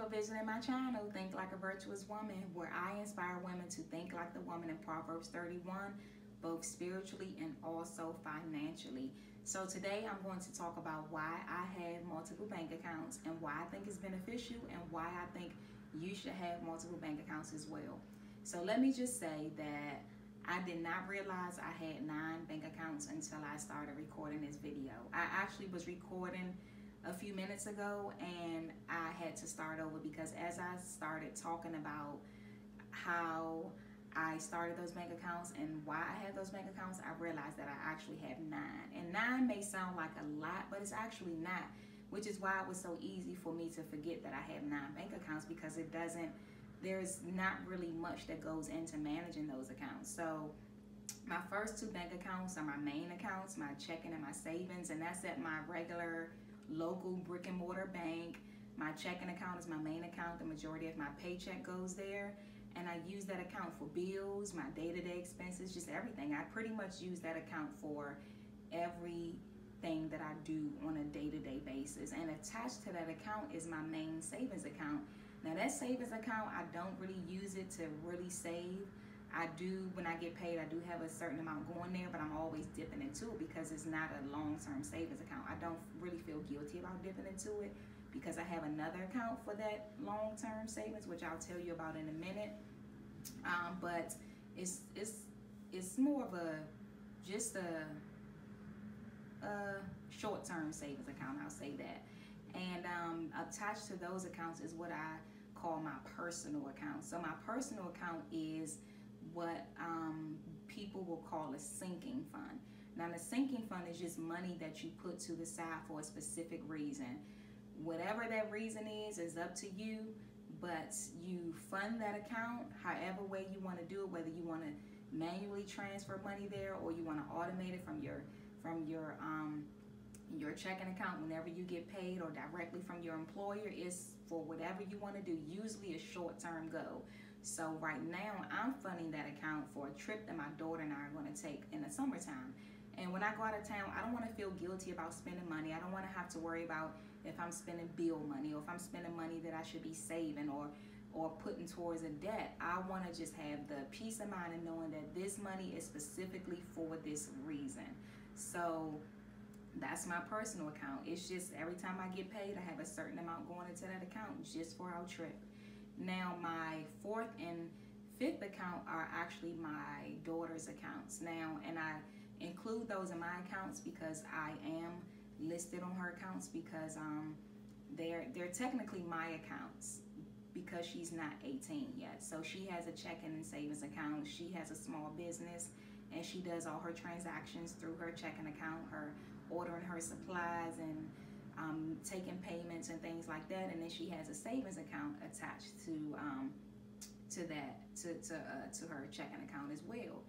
visiting my channel, Think Like a Virtuous Woman, where I inspire women to think like the woman in Proverbs 31, both spiritually and also financially. So today I'm going to talk about why I have multiple bank accounts and why I think it's beneficial and why I think you should have multiple bank accounts as well. So let me just say that I did not realize I had 9 bank accounts until I started recording this video. I actually was recording a few minutes ago and I had to start over because as I started talking about how I started those bank accounts and why I have those bank accounts, I realized that I actually have 9. And 9 may sound like a lot, but it's actually not, which is why it was so easy for me to forget that I have 9 bank accounts, because there's not really much that goes into managing those accounts. So my first 2 bank accounts are my main accounts, my checking and my savings, and that's at my regular local brick and mortar bank. My checking account is my main account. The majority of my paycheck goes there, and I use that account for bills, my day-to-day expenses, just everything. I pretty much use that account for everything that I do on a day-to-day basis. And attached to that account is my main savings account. Now that savings account, I don't really use it to really save. I do, when I get paid, I do have a certain amount going there, but I'm always dipping into it because it's not a long-term savings account. I don't really feel guilty about dipping into it because I have another account for that long-term savings, which I'll tell you about in a minute. But it's more of just a short-term savings account, I'll say that. And attached to those accounts is what I call my personal account. So my personal account is what people will call a sinking fund. Now the sinking fund is just money that you put to the side for a specific reason. Whatever that reason is up to you, but you fund that account however way you want to do it, whether you want to manually transfer money there or you want to automate it from your checking account whenever you get paid, or directly from your employer. Is for whatever you want to do, usually a short-term goal. So right now I'm funding that account for a trip that my daughter and I are going to take in the summertime. And when I go out of town, I don't want to feel guilty about spending money. I don't want to have to worry about if I'm spending bill money or if I'm spending money that I should be saving or putting towards a debt. I want to just have the peace of mind of knowing that this money is specifically for this reason. So that's my personal account. It's just every time I get paid, I have a certain amount going into that account just for our trip. Now my 4th and 5th account are actually my daughter's accounts now, and I include those in my accounts because I am listed on her accounts because they're technically my accounts because she's not 18 yet. So she has a checking and savings account. She has a small business and she does all her transactions through her checking account, her ordering her supplies and taking payments and things like that. And then she has a savings account attached to her checking account as well.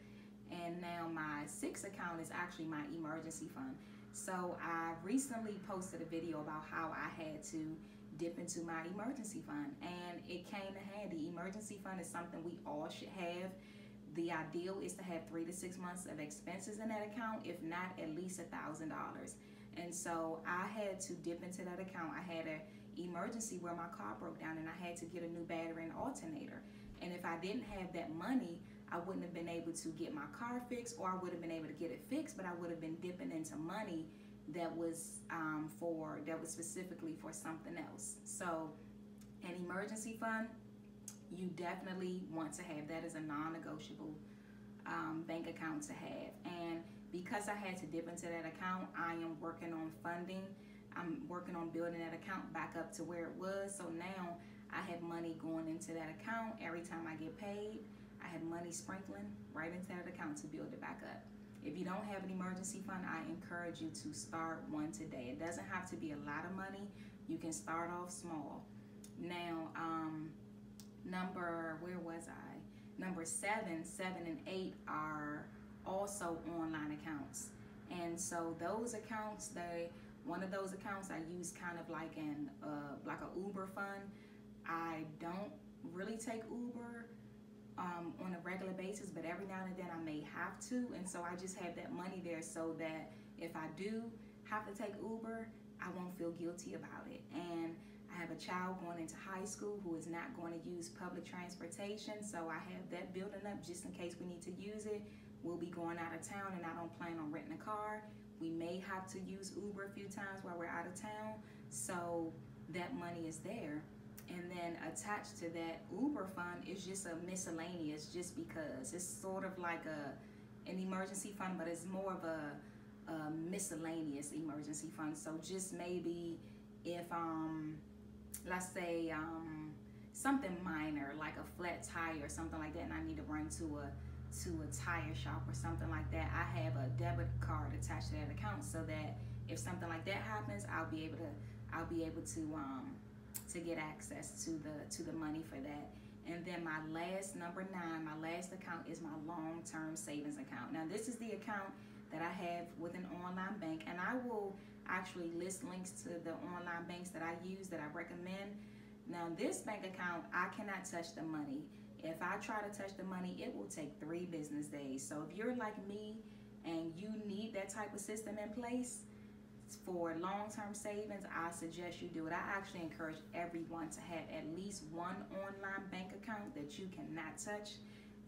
And now my 6th account is actually my emergency fund. So I recently posted a video about how I had to dip into my emergency fund, and it came in handy. Emergency fund is something we all should have. The ideal is to have 3 to 6 months of expenses in that account, if not at least $1,000. And so I had to dip into that account. I had an emergency where my car broke down and I had to get a new battery and alternator. And if I didn't have that money, I wouldn't have been able to get my car fixed, or I would have been able to get it fixed, but I would have been dipping into money that was specifically for something else. So an emergency fund, you definitely want to have that as a non-negotiable bank account to have. And because I had to dip into that account, I am working on funding. I'm working on building that account back up to where it was. So now I have money going into that account every time I get paid. I have money sprinkling right into that account to build it back up. If you don't have an emergency fund, I encourage you to start one today. It doesn't have to be a lot of money. You can start off small. Now, number 7 and 8 are also online accounts. And so those accounts, one of those accounts I use kind of like an Uber fund. I don't really take Uber on a regular basis, but every now and then I may have to, and so I just have that money there so that if I do have to take Uber, I won't feel guilty about it. And I have a child going into high school who is not going to use public transportation, so I have that building up just in case we need to use it. We'll be going out of town and I don't plan on renting a car. We may have to use Uber a few times while we're out of town, so that money is there. And then attached to that Uber fund is just a miscellaneous, just because it's sort of like an emergency fund, but it's more of a miscellaneous emergency fund. So just maybe if let's say something minor like a flat tire or something like that, and I need to run to a tire shop or something like that, I have a debit card attached to that account, so that if something like that happens, I'll be able to get access to the money for that. And then my last, number 9, my last account is my long-term savings account. Now this is the account that I have with an online bank, and I will actually list links to the online banks that I use, that I recommend. Now this bank account, I cannot touch the money. If I try to touch the money, it will take 3 business days. So if you're like me and you need that type of system in place for long-term savings, I suggest you do it. I actually encourage everyone to have at least one online bank account that you cannot touch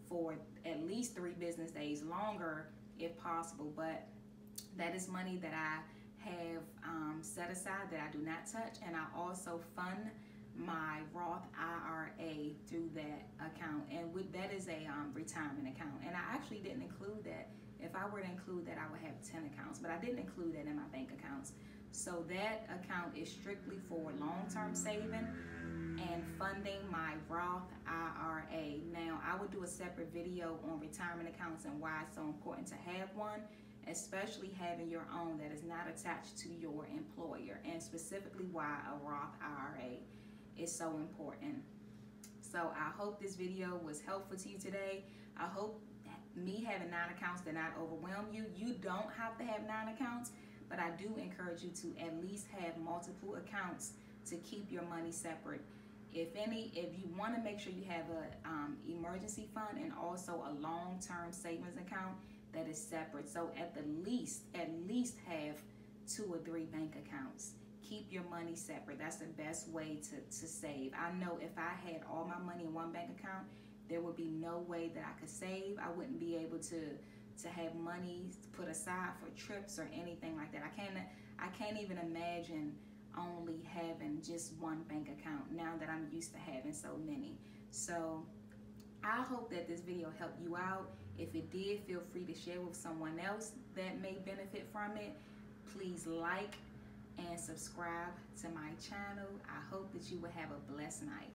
for at least 3 business days, longer if possible. But that is money that I have set aside that I do not touch, and I also fund my Roth IRA through that account, and that is a retirement account. And I actually didn't include that. If I were to include that, I would have 10 accounts, but I didn't include that in my bank accounts. So that account is strictly for long-term saving and funding my Roth IRA. Now, I would do a separate video on retirement accounts and why it's so important to have one, especially having your own that is not attached to your employer, and specifically why a Roth IRA is so important. So I hope this video was helpful to you today. I hope me having 9 accounts did not overwhelm you. You don't have to have 9 accounts, but I do encourage you to at least have multiple accounts to keep your money separate. If you want to make sure you have a emergency fund and also a long-term savings account that is separate. So at least have 2 or 3 bank accounts. Keep your money separate. That's the best way to save. I know if I had all my money in one bank account, there would be no way that I could save. I wouldn't be able to have money put aside for trips or anything like that. I can't even imagine only having just one bank account now that I'm used to having so many. So I hope that this video helped you out. If it did, feel free to share with someone else that may benefit from it. Please like and subscribe to my channel. I hope that you will have a blessed night.